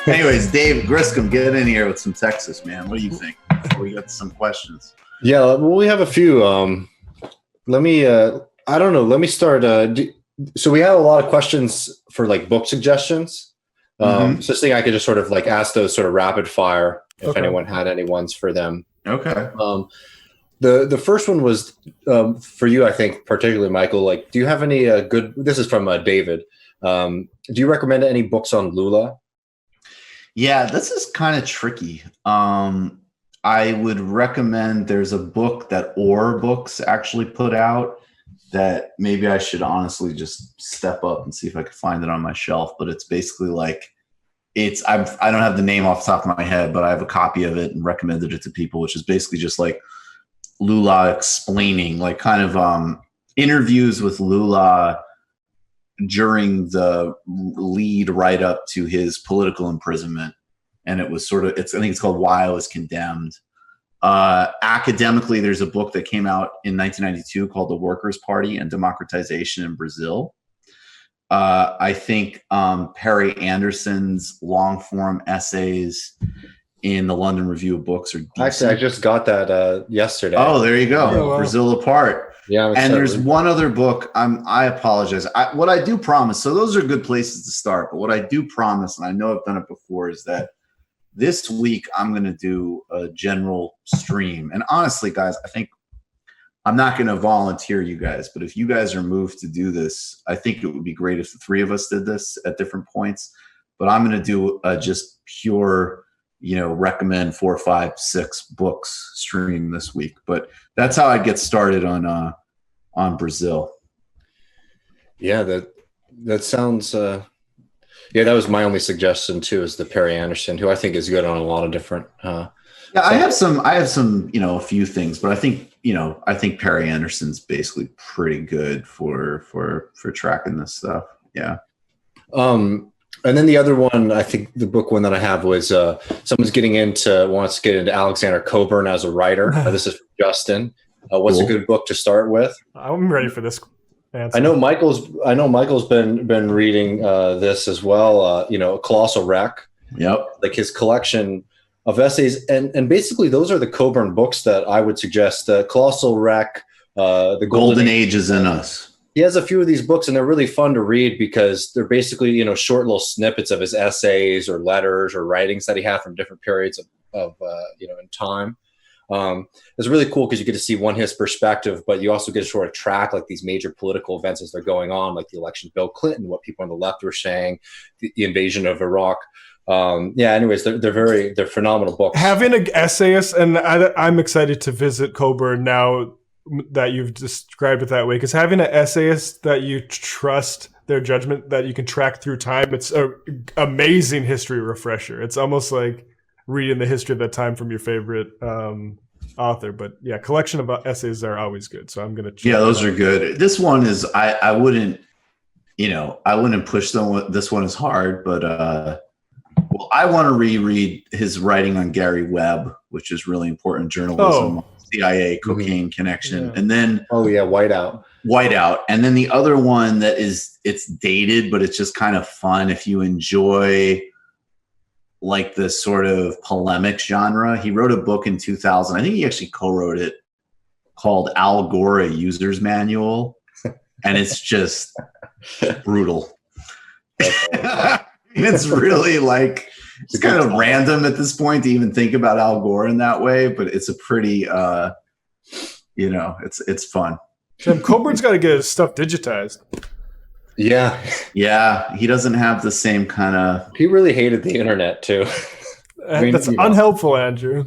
Anyways, Dave Griscom, get in here with some Texas, man. What do you think? We got some questions. Yeah, well, we have a few. Let me. I don't know. Let me start. So we have a lot of questions for like book suggestions. So this thing I could just sort of like ask those sort of rapid fire if anyone had any ones for them. Okay. The first one was for you, I think, particularly Michael. Like, do you have any good? This is from David. Do you recommend any books on Lula? Yeah, this is kind of tricky. I would recommend there's a book that Orr Books actually put out that maybe I should honestly just step up and see if I could find it on my shelf. But it's basically like I don't have the name off the top of my head, but I have a copy of it and recommended it to people, which is basically just like Lula explaining, like kind of interviews with Lula during the lead right up to his political imprisonment. And it was sort of, I think it's called Why I Was Condemned. Academically, there's a book that came out in 1992 called The Workers' Party and Democratization in Brazil. I think Perry Anderson's long-form essays in the London Review of Books are decent. Actually, I just got that yesterday. Oh, there you go. Oh, wow. Brazil Apart. Yeah, and there's one other book. I apologize. What I do promise, so those are good places to start, but what I do promise, and I know I've done it before, is that this week I'm going to do a general stream. And honestly, guys, I think I'm not going to volunteer you guys, but if you guys are moved to do this, I think it would be great if the three of us did this at different points. But I'm going to do just pure, recommend 4, 5, 6 books stream this week. But that's how I'd get started on Brazil. Yeah, that sounds. Yeah, that was my only suggestion too. Is the Perry Anderson, who I think is good on a lot of different. Yeah, I have some, a few things, but I think Perry Anderson's basically pretty good for tracking this stuff. Yeah. And then the other one, I think the book one that I have was someone's wants to get into Alexander Cockburn as a writer. This is from Justin. What's a good book to start with? I'm ready for this answer. I know Michael's been reading this as well. Colossal Wreck. Yep. Like his collection of essays, and basically those are the Cockburn books that I would suggest. Colossal Wreck, The Golden Age is in Us. He has a few of these books, and they're really fun to read because they're basically short little snippets of his essays or letters or writings that he had from different periods of in time. It's really cool because you get to see his perspective, but you also get to sort of track like these major political events as they're going on, like the election of Bill Clinton, what people on the left were saying, the invasion of Iraq. Anyways, they're phenomenal books. Having an essayist, and I'm excited to visit Cockburn now that you've described it that way, because having an essayist that you trust their judgment, that you can track through time, it's an amazing history refresher. It's almost like reading the history of that time from your favorite author. But yeah, collection of essays are always good. So I'm going to. Yeah, those are good. This one is, I wouldn't push this one as hard, but I want to reread his writing on Gary Webb, which is really important journalism, CIA, cocaine connection. And then, Whiteout. And then the other one that it's dated, but it's just kind of fun if you enjoy like the sort of polemic genre. He wrote a book in 2000. I think he actually co-wrote it, called Al Gore, A User's Manual. And it's just brutal. It's really like, it's kind of random at this point to even think about Al Gore in that way, but it's a pretty, it's fun. Jim, Cockburn's got to get his stuff digitized. Yeah. Yeah. He doesn't have the same kind of. He really hated the internet too. That's unhelpful, Andrew.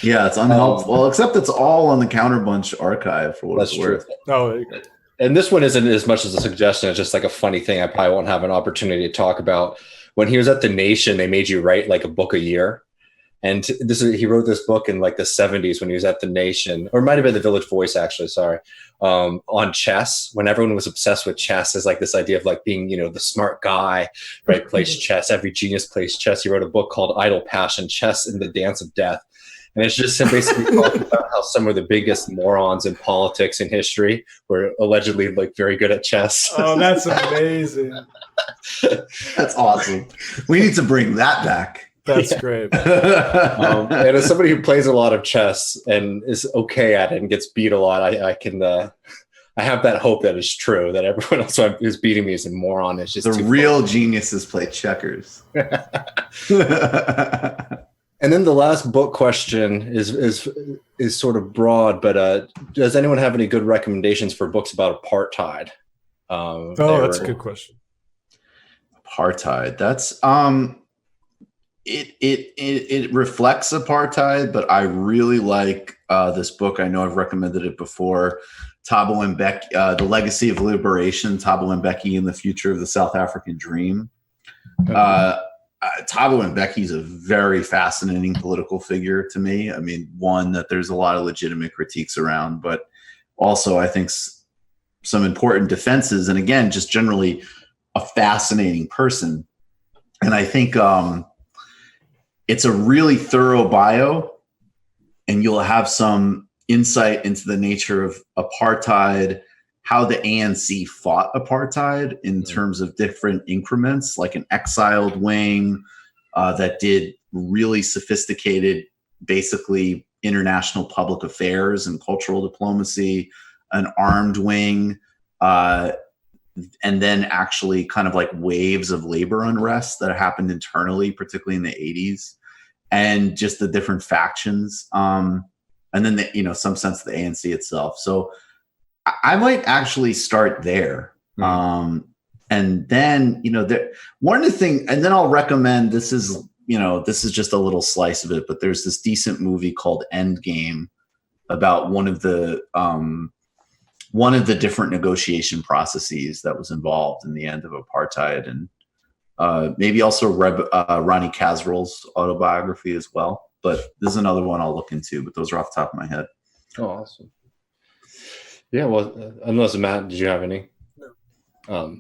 Yeah, it's unhelpful. Well, except it's all on the Counterbunch archive for what it's worth. Oh, there you go. And this one isn't as much as a suggestion. It's just like a funny thing I probably won't have an opportunity to talk about. When he was at The Nation, they made you write like a book a year. And he wrote this book in like the 70s when he was at The Nation, or it might have been the Village Voice, actually, on chess, when everyone was obsessed with chess, as like this idea of like being, the smart guy, right? Plays chess. Every genius plays chess. He wrote a book called Idle Passion, Chess and the Dance of Death. And it's just basically talking about how some of the biggest morons in politics in history were allegedly like very good at chess. Oh, that's amazing. That's awesome. We need to bring that back. That's great. And as somebody who plays a lot of chess and is okay at it and gets beat a lot, I can I have that hope that it's true, that everyone else who's beating me is a moron. It's just the real geniuses play checkers. And then the last book question is sort of broad, but does anyone have any good recommendations for books about apartheid? That's a good question. Apartheid. That's it reflects apartheid, but I really like this book. I know I've recommended it before. Thabo Mbeki, The Legacy of Liberation, Thabo Mbeki and the Future of the South African Dream. Thabo Mbeki is a very fascinating political figure to me. I mean, one that there's a lot of legitimate critiques around, but also I think some important defenses. And again, just generally a fascinating person. And I think it's a really thorough bio, and you'll have some insight into the nature of apartheid, how the ANC fought apartheid in terms of different increments, like an exiled wing that did really sophisticated, basically international public affairs and cultural diplomacy, an armed wing, and then actually kind of like waves of labor unrest that happened internally, particularly in the 80s, and just the different factions. And then, some sense of the ANC itself. So I might actually start there. And then, one of the things, and then I'll recommend, this is just a little slice of it, but there's this decent movie called Endgame about one of the different negotiation processes that was involved in the end of apartheid, and maybe also Ronnie Kasril's autobiography as well. But this is another one I'll look into, but those are off the top of my head. Oh, awesome. Yeah, well, unless Matt, did you have any? No.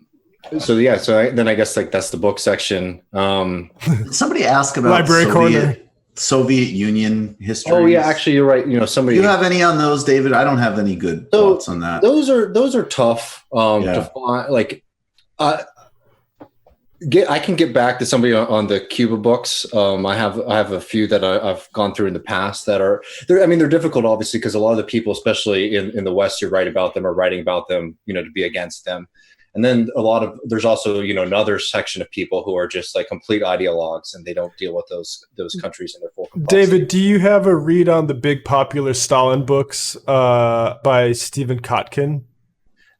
Then I guess like that's the book section. Somebody asked about Library Corner. Soviet Union history. Oh yeah, actually you're right. Somebody. Do you have any on those, David? I don't have any good thoughts on that. Those are tough to find. Like, I can get back to somebody on the Cuba books. I have a few that I've gone through in the past that are they're difficult, obviously, because a lot of the people, especially in the West, you write about them or writing about them, to be against them. And then there's also, another section of people who are just like complete ideologues, and they don't deal with those countries in their full complexity. David, do you have a read on the big popular Stalin books by Stephen Kotkin?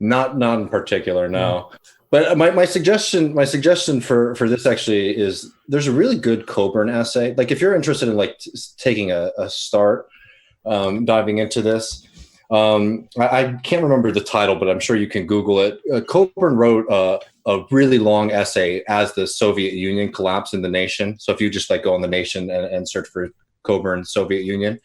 Not in particular, no. But my suggestion for this actually is there's a really good Cockburn essay. Like if you're interested in like taking a start, diving into this, I can't remember the title, but I'm sure you can Google it. Cockburn wrote a really long essay as the Soviet Union collapsed in the nation. So if you just like go on the Nation and search for Cockburn Soviet Union,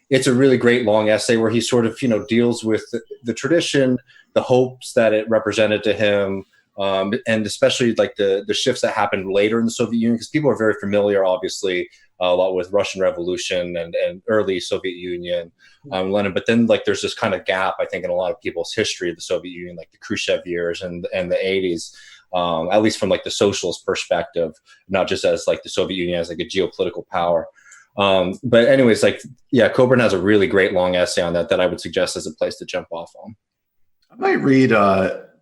it's a really great long essay where he sort of deals with the tradition, the hopes that it represented to him. And especially like the shifts that happened later in the Soviet Union, because people are very familiar, obviously, a lot with Russian Revolution and early Soviet Union, Lenin. But then like there's this kind of gap, I think, in a lot of people's history of the Soviet Union, like the Khrushchev years and the 80s, at least from like the socialist perspective, not just as like the Soviet Union as like a geopolitical power. But anyways, Cockburn has a really great long essay on that I would suggest as a place to jump off on. I might read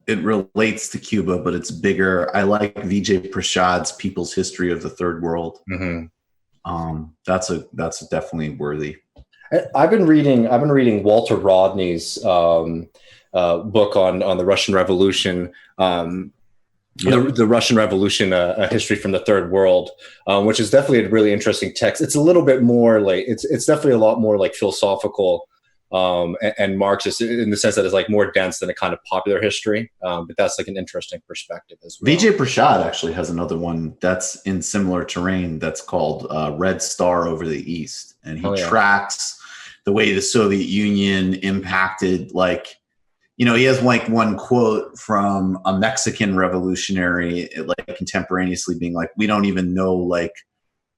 it relates to Cuba, but it's bigger. I like Vijay Prasad's People's History of the Third World. Mm-hmm. That's definitely worthy. I've been reading Walter Rodney's book on the Russian Revolution, the Russian Revolution, a history from the Third World, which is definitely a really interesting text. It's a little bit more like it's definitely a lot more like philosophical and Marxist in the sense that it's like more dense than a kind of popular history. But that's like an interesting perspective as well. Vijay Prashad actually has another one that's in similar terrain that's called Red Star Over the East. And he tracks the way the Soviet Union impacted, he has like one quote from a Mexican revolutionary, like contemporaneously being like, we don't even know,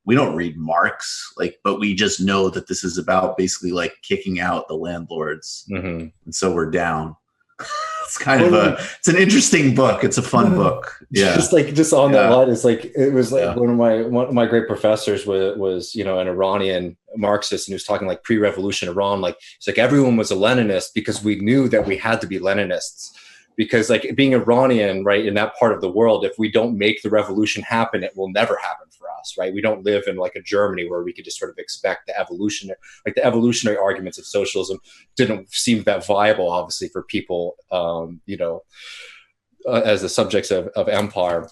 we don't read Marx, but we just know that this is about basically like kicking out the landlords. Mm-hmm. And so we're down. it's kind of it's an interesting book. It's a fun book. Yeah. Just on that line, it's like, it was like one of my great professors was, you know, an Iranian Marxist, and he was talking like pre-revolution Iran. Like, it's like everyone was a Leninist because we knew that we had to be Leninists. Because like being Iranian, right, in that part of the world, if we don't make the revolution happen, it will never happen for us, right? We don't live in like a Germany where we could just sort of expect the evolutionary arguments of socialism didn't seem that viable, obviously, for people, you know, as the subjects of empire.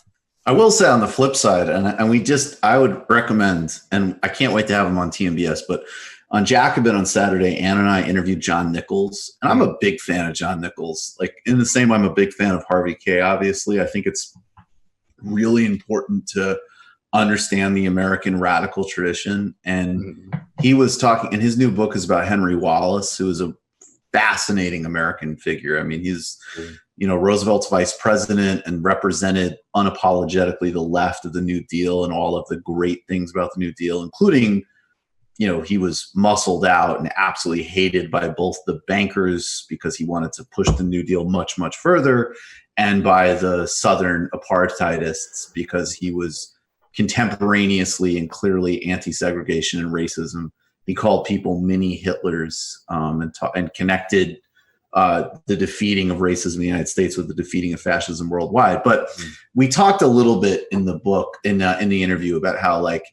I will say on the flip side, and I would recommend, and I can't wait to have him on TMBS, but on Jacobin on Saturday, Ann and I interviewed John Nichols, and I'm a big fan of John Nichols. Like, in the same, I'm a big fan of Harvey K. Obviously, I think it's really important to understand the American radical tradition. And he was talking, and his new book is about Henry Wallace, who is a fascinating American figure. I mean, he's, you know, Roosevelt's vice president and represented unapologetically the left of the New Deal and all of the great things about the New Deal, including, you know, he was muscled out and absolutely hated by both the bankers because he wanted to push the New Deal much, much further, and by the Southern apartheidists because he was contemporaneously and clearly anti-segregation and racism. He called people mini Hitlers, and connected the defeating of racism in the United States with the defeating of fascism worldwide. But we talked a little bit in the book, in the interview, about how, like,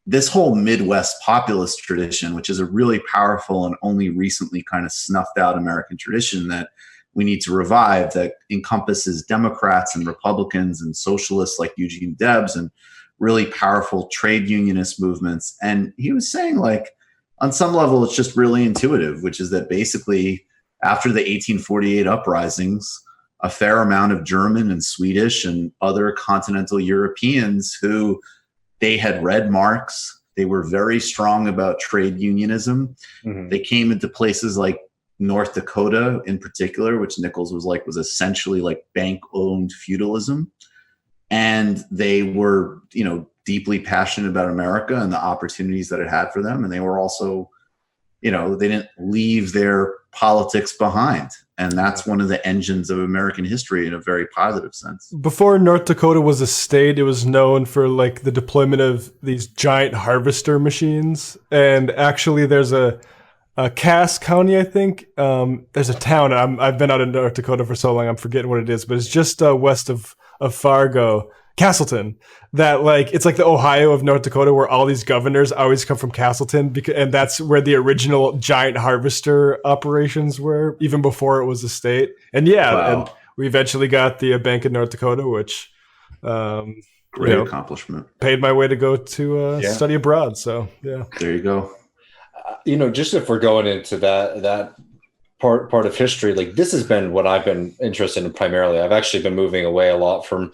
this whole Midwest populist tradition, which is a really powerful and only recently kind of snuffed out American tradition that we need to revive, that encompasses Democrats and Republicans and socialists like Eugene Debs and really powerful trade unionist movements. And he was saying, like, on some level, it's just really intuitive, which is that basically after the 1848 uprisings, a fair amount of German and Swedish and other continental Europeans who they had read Marx, they were very strong about trade unionism. They came into places like North Dakota in particular, which Nichols was essentially like bank-owned feudalism. And they were, you know, deeply passionate about America and the opportunities that it had for them. And they were also, you know, they didn't leave their politics behind. And that's one of the engines of American history in a very positive sense. Before North Dakota was a state, it was known for like the deployment of these giant harvester machines. And actually there's a Cass County, I think. There's a town. I've been out in North Dakota for so long, I'm forgetting what it is, but it's just west of Fargo, Castleton. That, like, it's like the Ohio of North Dakota, where all these governors always come from Castleton, and that's where the original giant harvester operations were, even before it was a state. And and we eventually got the Bank of North Dakota, which great accomplishment. Paid my way to go to study abroad. So yeah, there you go. You know, just if we're going into that part of history, like, this has been what I've been interested in primarily. I've actually been moving away a lot from,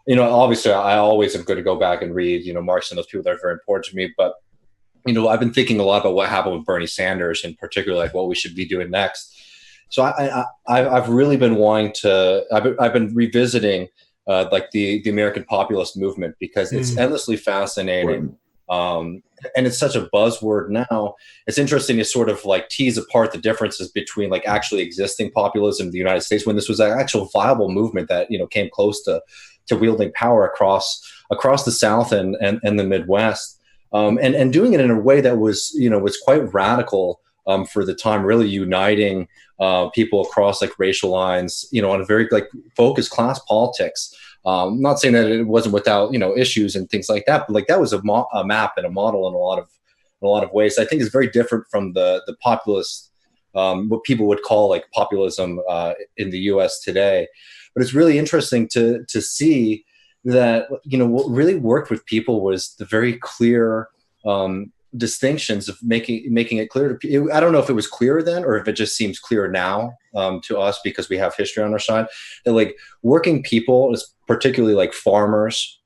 you know, obviously I always am good to go back and read, you know, Marx and those people that are very important to me. But, you know, I've been thinking a lot about what happened with Bernie Sanders in particular, like what we should be doing next. So I've really been wanting to, I've been revisiting like the American populist movement, because it's endlessly fascinating. And it's such a buzzword now. It's interesting to sort of like tease apart the differences between like actually existing populism in the United States, when this was an actual viable movement that, you know, came close to wielding power across the South and the Midwest, and doing it in a way that was, you know, was quite radical for the time, really uniting people across like racial lines, you know, on a very like focused class politics. I'm not saying that it wasn't without, you know, issues and things like that, but like that was a map and a model in a lot of ways. I think it's very different from the populist, what people would call like populism in the U.S. today. But it's really interesting to see that, you know, what really worked with people was the very clear distinctions of making it clear to people. I don't know if it was clearer then, or if it just seems clearer now to us because we have history on our side, that like working people, particularly like farmers,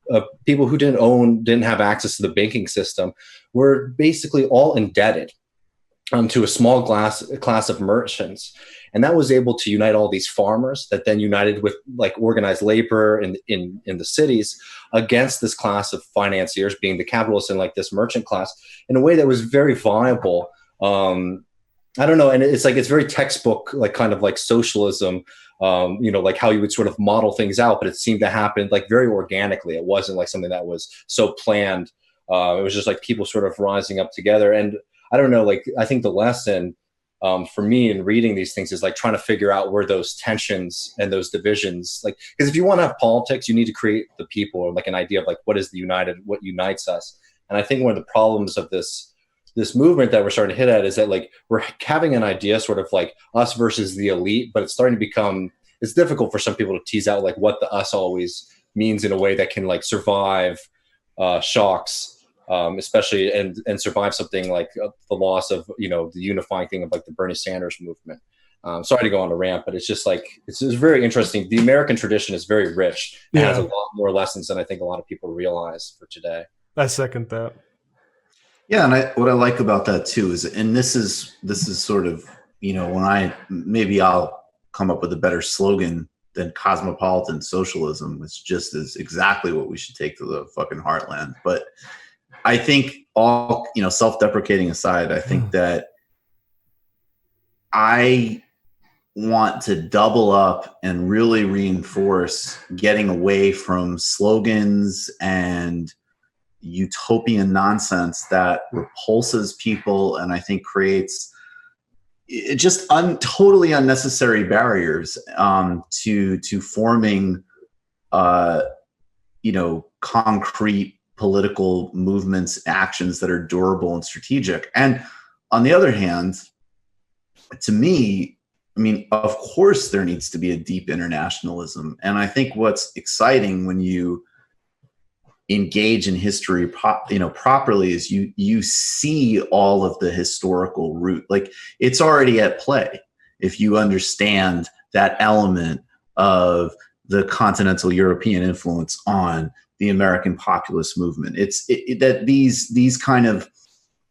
people who didn't have access to the banking system, were basically all indebted to a small class of merchants. And that was able to unite all these farmers that then united with like organized labor in the cities against this class of financiers, being the capitalists and like this merchant class, in a way that was very viable I don't know. And it's like, it's very textbook, like kind of like socialism, like how you would sort of model things out, but it seemed to happen like very organically. It wasn't like something that was so planned. It was just like people sort of rising up together. And I don't know, like, I think the lesson for me in reading these things is like trying to figure out where those tensions and those divisions, like, because if you want to have politics, you need to create the people, or like an idea of like, what unites us. And I think one of the problems of this movement that we're starting to hit at is that like we're having an idea sort of like us versus the elite, but it's starting to become, it's difficult for some people to tease out like what the us always means in a way that can like survive shocks, especially and survive something like the loss of, the unifying thing of like the Bernie Sanders movement. Sorry to go on a rant, but it's just like, it's very interesting. The American tradition is very rich and has a lot more lessons than I think a lot of people realize for today. I second that. Yeah, and what I like about that too is, and this is sort of, when maybe I'll come up with a better slogan than cosmopolitan socialism, which just is exactly what we should take to the fucking heartland. But I think all, self-deprecating aside, I think that I want to double up and really reinforce getting away from slogans and utopian nonsense that repulses people, and I think creates just totally unnecessary barriers to forming concrete political movements, actions that are durable and strategic. And on the other hand, to me, I mean, of course there needs to be a deep internationalism, and I think what's exciting when you engage in history properly is you see all of the historical root, like it's already at play if you understand that element of the continental European influence on the American populist movement. That these kind of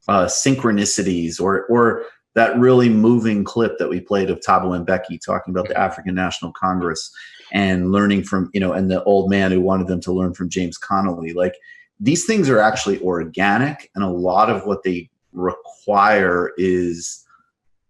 synchronicities, or that really moving clip that we played of Thabo Mbeki talking about the African National Congress and learning from, and the old man who wanted them to learn from James Connolly. Like, these things are actually organic, and a lot of what they require is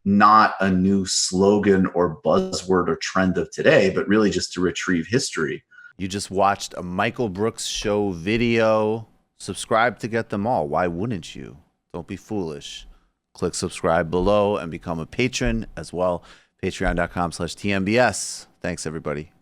not a new slogan or buzzword or trend of today, but really just to retrieve history. You just watched a Michael Brooks show video. Subscribe to get them all. Why wouldn't you? Don't be foolish. Click subscribe below and become a patron as well. Patreon.com/TMBS. Thanks, everybody.